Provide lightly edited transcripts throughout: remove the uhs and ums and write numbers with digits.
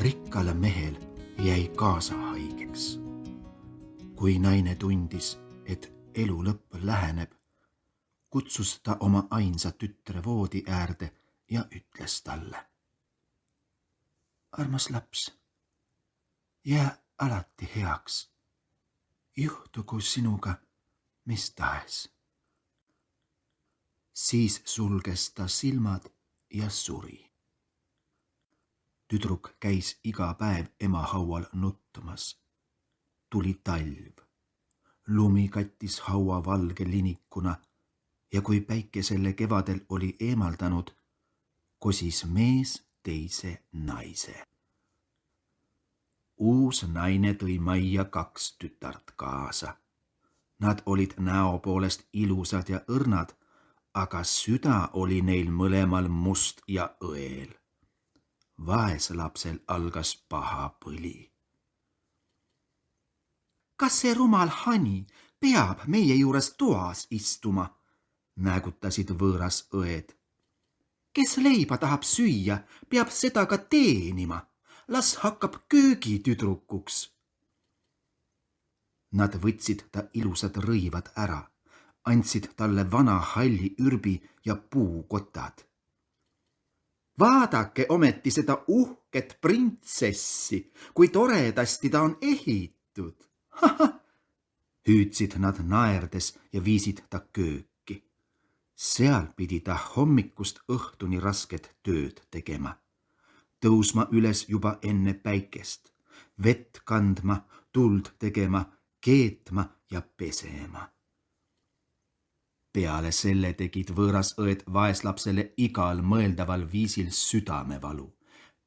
Rikkale mehel jäi kaasa haigeks. Kui naine tundis, et elu lõpp läheneb, kutsus ta oma ainsa tütre voodi äärde ja ütles talle. Armas laps, jää alati heaks. Juhtugu sinuga mis tahes. Siis sulges ta silmad ja suri. Tüdruk käis iga päev ema haual nuttumas. Tuli talv. Lumi kattis haua valge linikuna ja kui päike selle kevadel oli eemaldanud, kosis mees teise naise. Uus naine tõi majja 2 tütart kaasa. Nad olid näo poolest ilusad ja õrnad, aga süda oli neil mõlemal must ja õel. Vaeslapsel algas paha põli. Kas see rumal hani peab meie juures toas istuma? Näägutasid võõras õed. Kes leiba tahab süüa, peab seda ka teenima. Las hakkab köögitüdrukuks. Nad võtsid ta ilusad rõivad ära, andsid talle vana halli ürbi ja puukotad. Vaadake ometi seda uhket printsessi, kui toredasti ta on ehitud. Hüüdsid nad naerdes ja viisid ta kööki. Seal pidi ta hommikust õhtuni rasket tööd tegema. Tõusma üles juba enne päikest, vett kandma, tuld tegema, keetma ja pesema. Peale selle tegid võõrasõed vaeslapsele igal mõeldaval viisil südamevalu.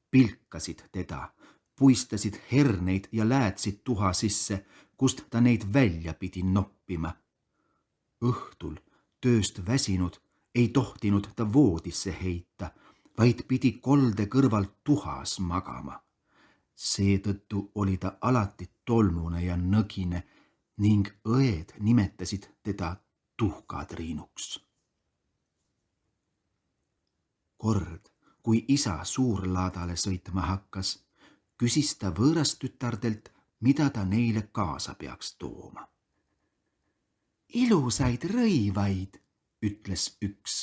Pilkasid teda, puistasid herneid ja läätsid tuha sisse, kust ta neid välja pidi noppima. Õhtul tööst väsinud ei tohtinud ta voodisse heita, vaid pidi kolde kõrval tuhas magama. Seetõttu oli ta alati tolmune ja nõgine ning õed nimetasid teda Tuhkatriinuks. Kord, kui isa suurlaadale sõitma hakkas, küsis ta võõrastütardelt, mida ta neile kaasa peaks tooma. Ilusaid rõivaid, ütles üks.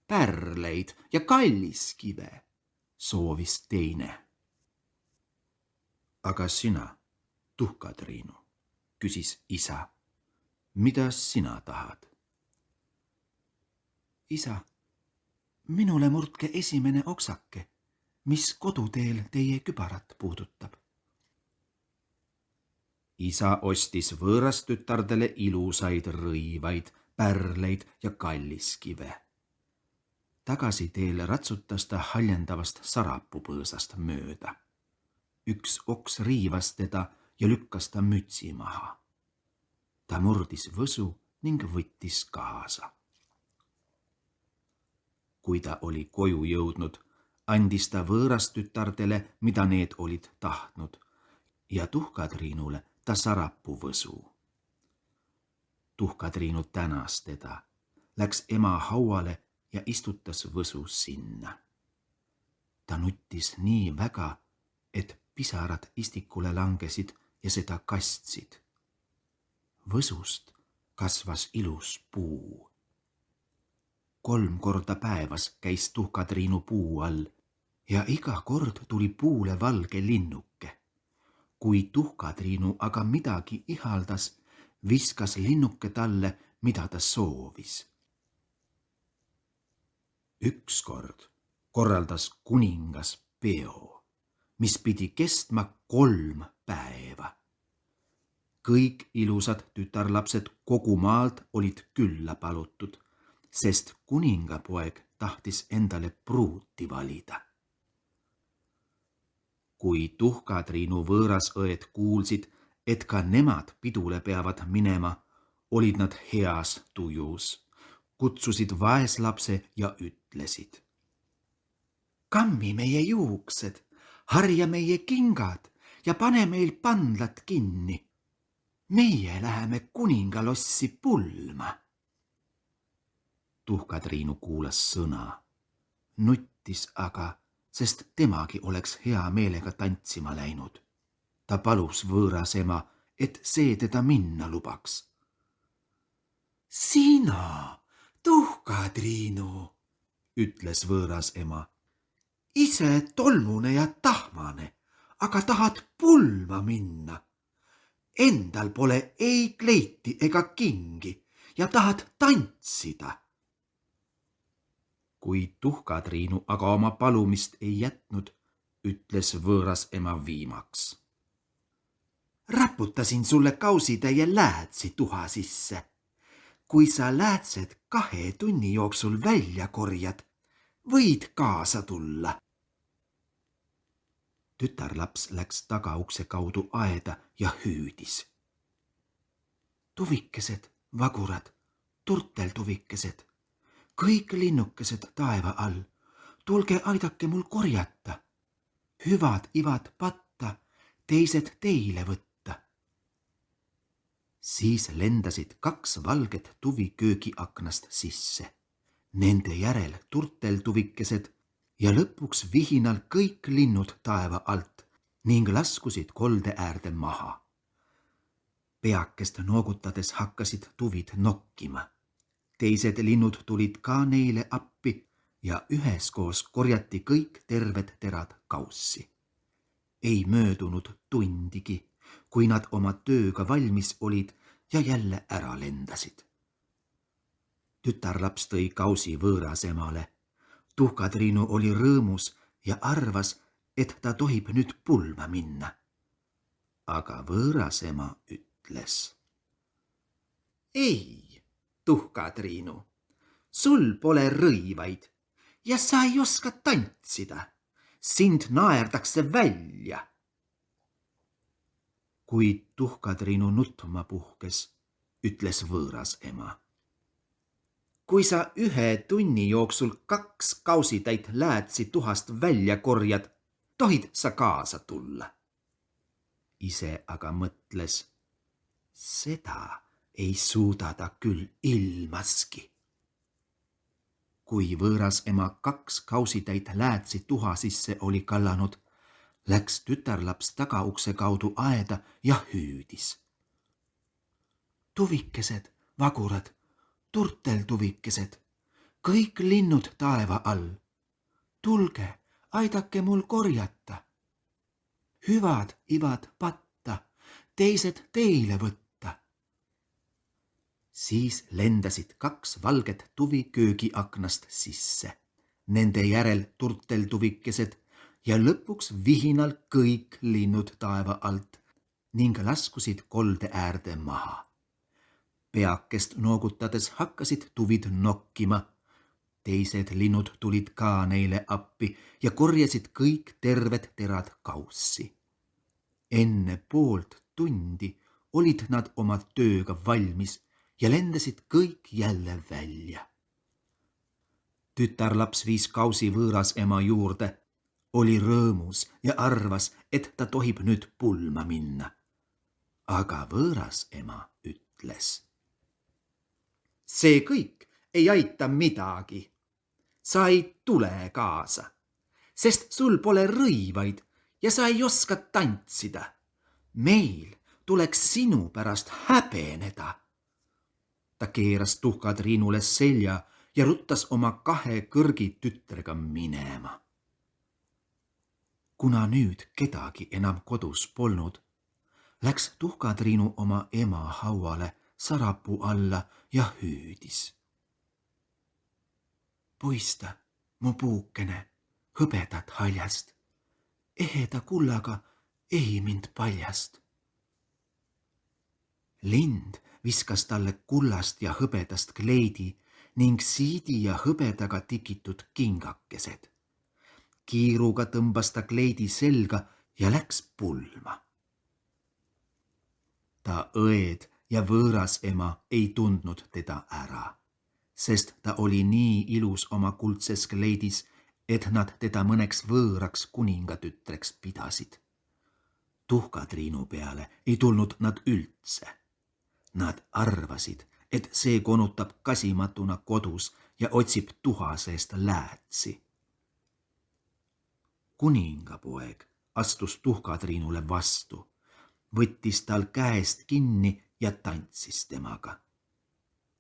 Pärleid ja kalliskive, soovis teine. Aga sina, Tuhkatriinu, küsis isa, mida sina tahad? Isa, minule murdke esimene oksake, mis koduteel teie kübarat puudutab. Isa ostis võõrastütardele ilusaid rõivaid, pärleid ja kalliskive. Tagasi teel ratsutas ta haljendavast sarapupõõsast mööda. Üks oks riivas teda ja lükkas ta mütsi maha. Ta murdis võsu ning võttis kaasa. Kui ta oli koju jõudnud, andis ta võõrastütardele, mida need olid tahtnud, ja Tuhkatriinule ta sarapuvõsu. Tuhkatriinu tänas teda, läks ema hauale ja istutas võsu sinna. Ta nuttis nii väga, et pisarad istikule langesid ja seda kastsid. Võsust kasvas ilus puu. 3 korda päevas käis Tuhkatriinu puu all ja iga kord tuli puule valge linnuke. Kui Tuhkatriinu aga midagi ihaldas, viskas linnuke talle, mida ta soovis. Ükskord korraldas kuningas peo, mis pidi kestma 3 päeva. Kõik ilusad tütarlapsed kogu maalt olid külla palutud, sest kuningapoeg tahtis endale pruuti valida. Kui Tuhkatriinu võõrasõed kuulsid, et ka nemad pidule peavad minema, olid nad heas tujus, kutsusid vaeslapse ja ütlesid. Kammi meie juuksed, harja meie kingad ja pane meil pandlad kinni. Meie läheme kuningalossi pulma. Tuhkatriinu kuulas sõna, nuttis aga, sest temagi oleks hea meelega tantsima läinud. Ta palus võõras ema, et see teda minna lubaks. Sina, Tuhka-Triinu, ütles võõras ema. Ise tolmune ja tahmane, aga tahad pulma minna. Endal pole ei kleiti ega kingi ja tahad tantsida. Kui Tuhka-Triinu aga oma palumist ei jätnud, ütles võõras ema viimaks. Raputasin sulle kausitäie läätsi tuha sisse. Kui sa läätsed 2 tunni jooksul välja korjad, võid kaasa tulla. Tütarlaps läks tagaukse kaudu aeda ja hüüdis. Tuvikesed, vagurad, turteltuvikesed, kõik linnukesed taeva all, tulge aidake mul korjata. Hüvad ivad patta, teised teile võtta. Siis lendasid 2 valget tuvi köögiaknast sisse. Nende järel turteltuvikesed ja lõpuks vihinal kõik linnud taeva alt ning laskusid kolde äärde maha. Peakest noogutades hakkasid tuvid nokkima. Teised linnud tulid ka neile appi ja üheskoos korjati kõik terved terad kaussi. Ei möödunud tundigi, kui nad oma tööga valmis olid ja jälle ära lendasid. Tütarlaps tõi kausi võõras emale. Tuhka-Triinu oli rõõmus ja arvas, et ta tohib nüüd pulma minna. Aga võõras ema ütles. Ei, Tuhka-Triinu, sul pole rõivaid ja sa ei oska tantsida. Sind naerdakse välja. Kui Tuhka-Triinu nutma puhkes, ütles võõras ema. Kui sa 1 tunni jooksul 2 kausitäit läätsi tuhast välja korjad, tohid sa kaasa tulla. Ise aga mõtles, seda ei suuda ta küll ilmaski. Kui võõras ema 2 kausitäit läätsi tuha sisse oli kallanud, läks tütarlaps tagaukse kaudu aeda ja hüüdis. Tuvikesed, vagurad, turteltuvikesed, kõik linnud taeva all. Tulge, aidake mul korjata. Hüvad ivad patta, teised teile võtta. Siis lendasid 2 valget tuvi köögiaknast sisse. Nende järel turteltuvikesed ja lõpuks vihinal kõik linnud taeva alt ning laskusid kolde äärde maha. Peakest noogutades hakkasid tuvid nokkima. Teised linnud tulid ka neile appi ja korjasid kõik terved terad kaussi. Enne poolt tundi olid nad oma tööga valmis ja lendasid kõik jälle välja. Tütarlaps viis kausi võõras ema juurde, oli rõõmus ja arvas, et ta tohib nüüd pulma minna. Aga võõras ema ütles. See kõik ei aita midagi. Sa ei tule kaasa, sest sul pole rõivaid ja sa ei oska tantsida. Meil tuleks sinu pärast häbeneda. Ta keeras Tuhka-Triinule selja ja ruttas oma 2 kõrgitütrega minema. Kuna nüüd kedagi enam kodus polnud, läks Tuhka-Triinu oma ema hauale sarapuu alla ja hüüdis. Puista, mu puukene, hõbedat haljast, eheda kullaga ei mind paljast. Lind viskas talle kullast ja hõbedast kleidi ning siidi ja hõbedaga tikitud kingakesed. Kiiruga tõmbas ta kleidi selga ja läks pulma. Ta õed ja võõras ema ei tundnud teda ära, sest ta oli nii ilus oma kuldses kleidis, et nad teda mõneks võõraks kuningatütreks pidasid. Tuhka-Triinu peale ei tulnud nad üldse. Nad arvasid, et see konutab kasimatuna kodus ja otsib tuha seest läätsi. kuningapoeg astus Tuhkatriinule vastu, võttis tal käest kinni ja tantsis temaga.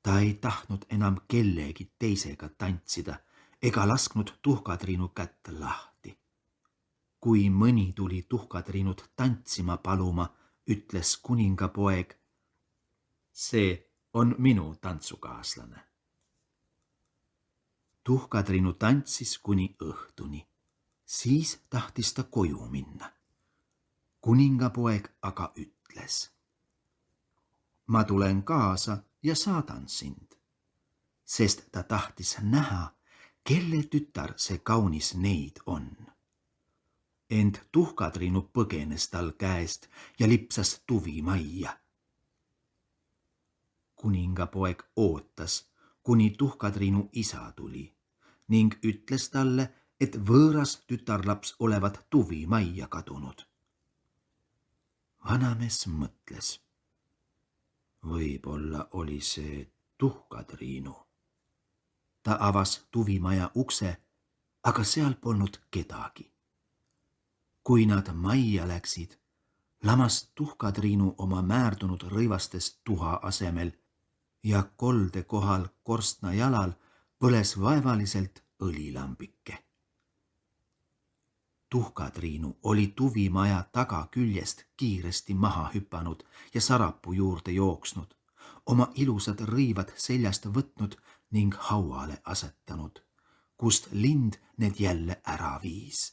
Ta ei tahtnud enam kellegi teisega tantsida ega lasknud Tuhkatriinu kätt lahti. Kui mõni tuli Tuhkatriinut tantsima paluma, ütles kuningapoeg: see on minu tantsukaaslane. Tuhkatriinu tantsis kuni õhtuni, siis tahtis ta koju minna. Kuningapoeg aga ütles: ma tulen kaasa ja saadan sind, sest ta tahtis näha, kelle tütar see kaunis neid on. Ent Tuhkatriinu põgenes tal käest ja lipsas tuvimajja. Kuningapoeg ootas, kuni Tuhkatriinu isa tuli ning ütles talle, et võõras tütarlaps olevat tuvimajja kadunud. Vanamees mõtles: võib-olla oli see Tuhkatriinu. Ta avas tuvimaja ukse, aga seal polnud kedagi. Kui nad majja läksid, lamas Tuhkatriinu oma määrdunud rõivastest tuha asemel ja kolde kohal korstna jalal põles vaevaliselt õlilambike. Tuhkatriinu oli tuvimaja tagaküljest kiiresti maha hüpanud ja sarapuu juurde jooksnud, oma ilusad rõivad seljast võtnud ning hauale asetanud, kust lind need jälle ära viis.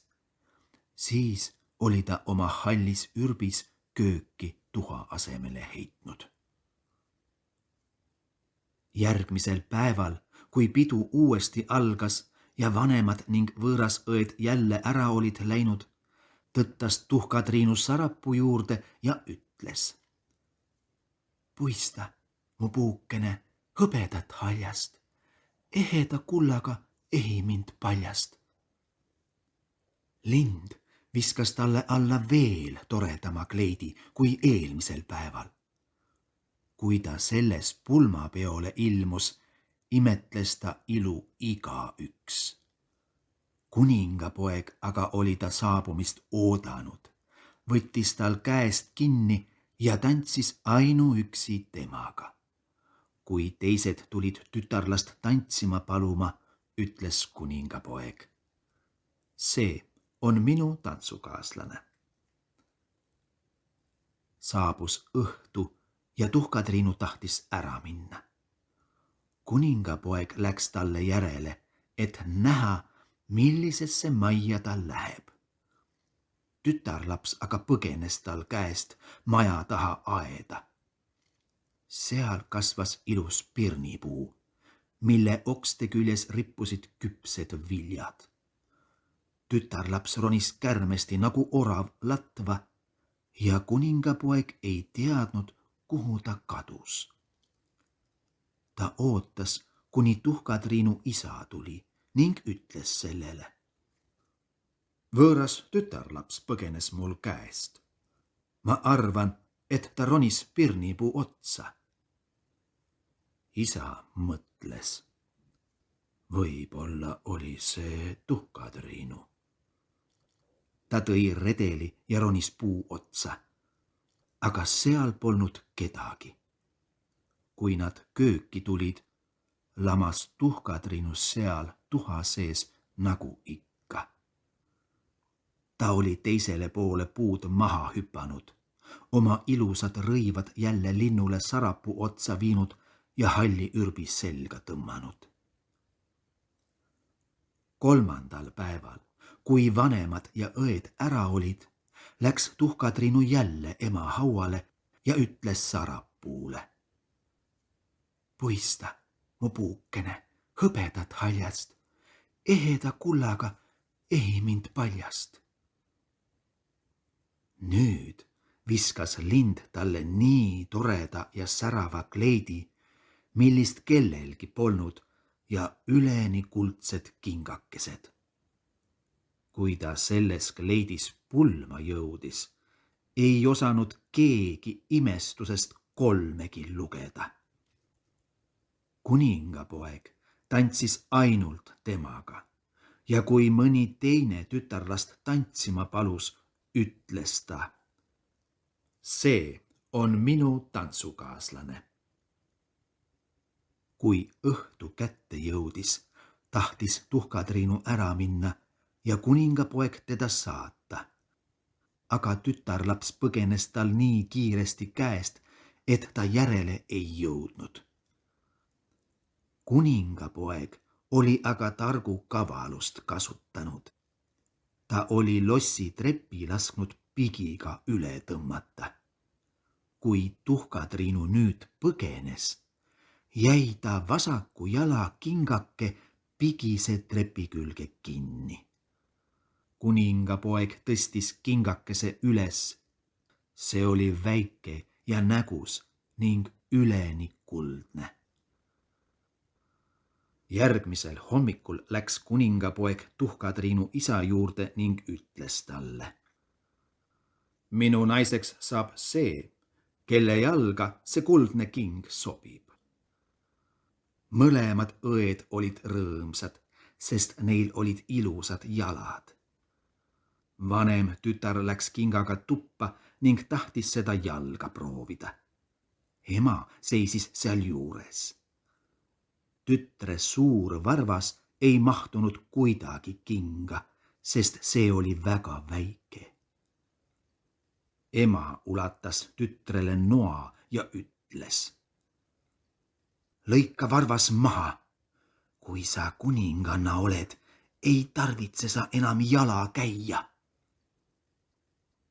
Siis oli ta oma hallis ürbis kööki tuha asemele heitnud. Järgmisel päeval, kui pidu uuesti algas ja vanemad ning võõrasõed jälle ära olid läinud, tõttas Tuhkatriinu sarapuu juurde ja ütles: puista, mu puukene, hõbedat haljast, eheda kullaga ehi mind paljast. Lind viskas talle alla veel toredama kleidi kui eelmisel päeval. Kui ta selles pulmapeole ilmus, imetles ta ilu igaüks. Kuningapoeg aga oli ta saabumist oodanud, võttis tal käest kinni ja tantsis ainuüksi temaga. Kui teised tulid tütarlast tantsima paluma, ütles kuningapoeg: see on minu tantsukaaslane. Saabus õhtu ja Tuhkatriinu tahtis ära minna. Kuningapoeg läks talle järele, et näha, millisesse majja ta läheb. Tütarlaps aga põgenes tal käest maja taha aeda. Seal kasvas ilus pirnipuu, mille okste küljes rippusid küpsed viljad. Tütarlaps ronis kärmesti nagu orav latva ja kuningapoeg ei teadnud, kuhu ta kadus. Ta ootas, kuni Tuhkatriinu isa tuli ning ütles sellele: võõras tütarlaps põgenes mul käest. Ma arvan, et ta ronis pirnipuu otsa. Isa mõtles: võib-olla oli see Tuhkatriinu. Ta tõi redeli ja ronis puu otsa, aga seal polnud kedagi. Kui nad kööki tulid, lamas Tuhkatriinu seal tuha sees nagu ikka. Ta oli teisele poole puud maha hüpanud, oma ilusad rõivad jälle linnule sarapuu otsa viinud ja halli ürbi selga tõmmanud. Kolmandal päeval, kui vanemad ja õed ära olid, läks Tuhkatriinu jälle ema hauale ja ütles sarapuule: puista, mu puukene, hõbedat haljast, eheda kullaga ehi mind paljast. Nüüd viskas lind talle nii toreda ja särava kleidi, millist kellelgi polnud, ja üleni kuldsed kingakesed. Kui ta selles kleidis pulma jõudis, ei osanud keegi imestusest kolmegi lugeda. Kuningapoeg tantsis ainult temaga ja kui mõni teine tütarlast tantsima palus, ütles ta: see on minu tantsukaaslane. Kui õhtu kätte jõudis, tahtis Tuhkatriinu ära minna ja kuningapoeg teda saata. Aga tütarlaps põgenes tal nii kiiresti käest, et ta järele ei jõudnud. Kuningapoeg oli aga targu kavalust kasutanud. Ta oli lossi trepi lasknud pigiga üle tõmmata. Kui Tuhkatriinu nüüd põgenes, jäi ta vasaku jala kingake pigise trepi külge kinni. Kuningapoeg tõstis kingakese üles. See oli väike ja nägus ning üleni kuldne. Järgmisel hommikul läks kuningapoeg Tuhkatriinu isa juurde ning ütles talle: minu naiseks saab see, kelle jalga see kuldne king sobib. Mõlemad õed olid rõõmsad, sest neil olid ilusad jalad. Vanem tütar läks kingaga tuppa ning tahtis seda jalga proovida. Ema seisis seal juures. Tütre suur varvas ei mahtunud kuidagi kinga, sest see oli väga väike. Ema ulatas tütrele noa ja ütles: lõika varvas maha. Kui sa kuninganna oled, ei tarvitse sa enam jala käia.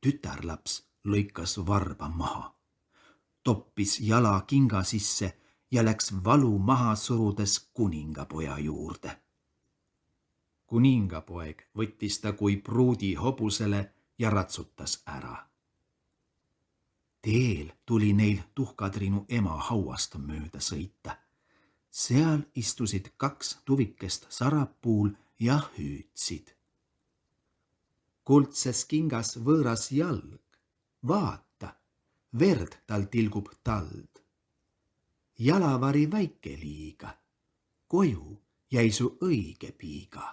Tütarlaps lõikas varba maha, toppis jala kinga sisse ja läks valu maha surudes kuningapoja juurde. Kuningapoeg võttis ta kui pruudi hobusele ja ratsutas ära. Teel tuli neil Tuhkatriinu ema hauast mööda sõita. Seal istusid 2 tuvikest sarapuul ja hüüdsid: kuldses kingas võõras jalg, vaata, verd tal tilgub tald. Jalavari väike liiga, koju jäi su õige piiga.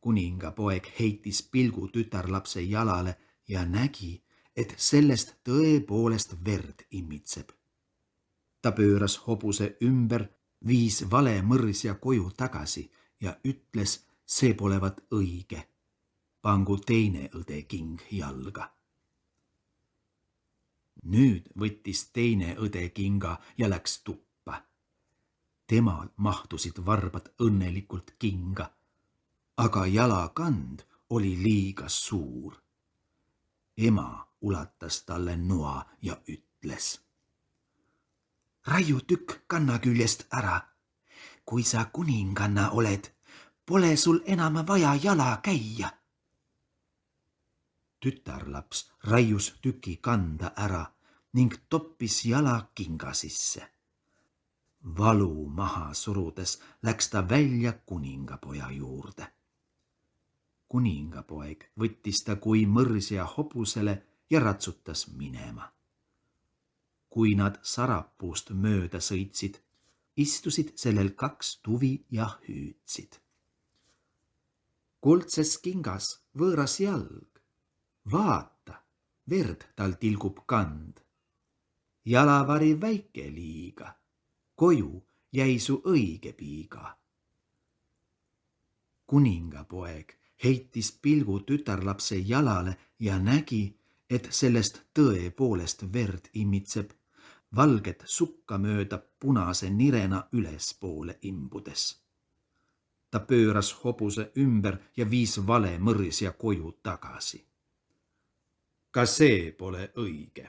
Kuningapoeg heitis pilgu tütarlapse jalale ja nägi, et sellest tõepoolest verd immitseb. Ta pööras hobuse ümber, viis vale mõrsja koju tagasi ja ütles, see polevat õige. Pangu teine õde king jalga. Nüüd võttis teine õde kinga ja läks tuppa. Temal mahtusid varbad õnnelikult kinga, aga jalakand oli liiga suur. Ema ulatas talle noa ja ütles: raiu tükk kanna küljest ära. Kui sa kuninganna oled, pole sul enam vaja jala käia. Tütarlaps raius tüki kanda ära ning toppis jala kinga sisse. Valu maha surudes läks ta välja kuningapoja juurde. Kuningapoeg võttis ta kui mõrsja hobusele ja ratsutas minema. Kui nad sarapuust mööda sõitsid, istusid sellel 2 tuvi ja hüüdsid: kuldses kingas võõras jalg, vaata, verd tal tilgub kand. Jalavari väike liiga, koju jäi su õige piiga. Kuningapoeg heitis pilgu tütarlapse jalale ja nägi, et sellest tõepoolest verd immitseb, valget sukka mööda punase nirena ülespoole imbudes. Ta pööras hobuse ümber ja viis vale mõrsja koju tagasi. Ka see pole õige,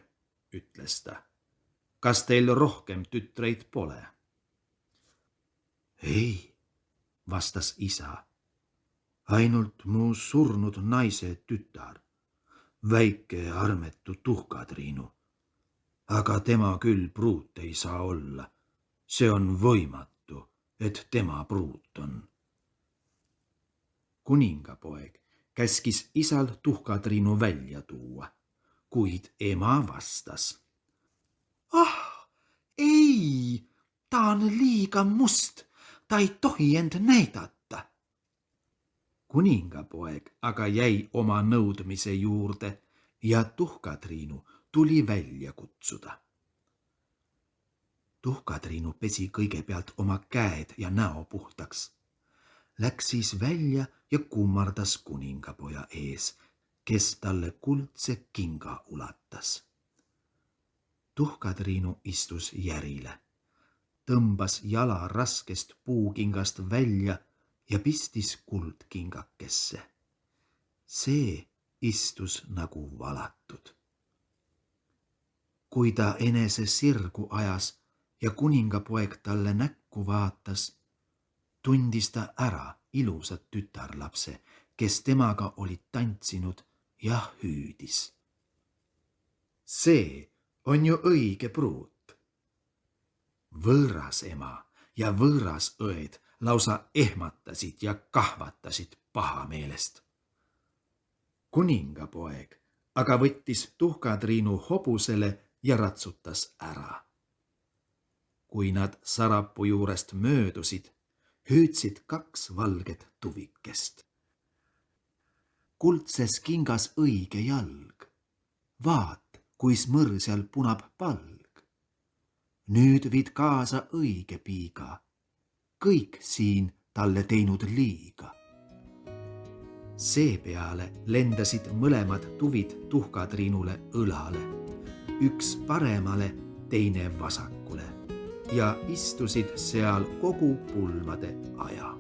ütles ta. Kas teil rohkem tütreid pole? Ei, vastas isa. Ainult mu surnud naise tütar, väike armetu Tuhkatriinu. Aga tema küll pruut ei saa olla. See on võimatu, et tema pruut on. Kuningapoeg käskis isal Tuhkatriinu välja tuua, kuid ema vastas: ei, ta on liiga must, ta ei tohi end näidata. Kuningapoeg aga jäi oma nõudmise juurde ja Tuhkatriinu tuli välja kutsuda. Tuhkatriinu pesi kõigepealt oma käed ja näo puhtaks. Läks siis välja ja kummardas kuningapoja ees, kes talle kuldse kinga ulatas. Tuhkatriinu istus järile, tõmbas jala raskest puukingast välja ja pistis kuldkingakesse. See istus nagu valatud. Kui ta enese sirgu ajas ja kuningapoeg talle näkku vaatas, tundis ta ära ilusat tütarlapse, kes temaga olid tantsinud ja hüüdis. See on ju õige pruut. Võõras ema ja võõras õed lausa ehmatasid ja kahvatasid pahameelest. Kuningapoeg aga võttis Tuhkatriinu hobusele ja ratsutas ära. Kui nad sarapuu juurest möödusid, hüüdsid 2 valget tuvikest. Kuldses kingas õige jalg, vaat, kuis mõrsjal punab palg. Nüüd viid kaasa õige piiga, kõik siin talle teinud liiga. Seepeale lendasid mõlemad tuvid Tuhkatriinule õlale, üks paremale, teine vasakule ja istusid seal kogu pulmade aja.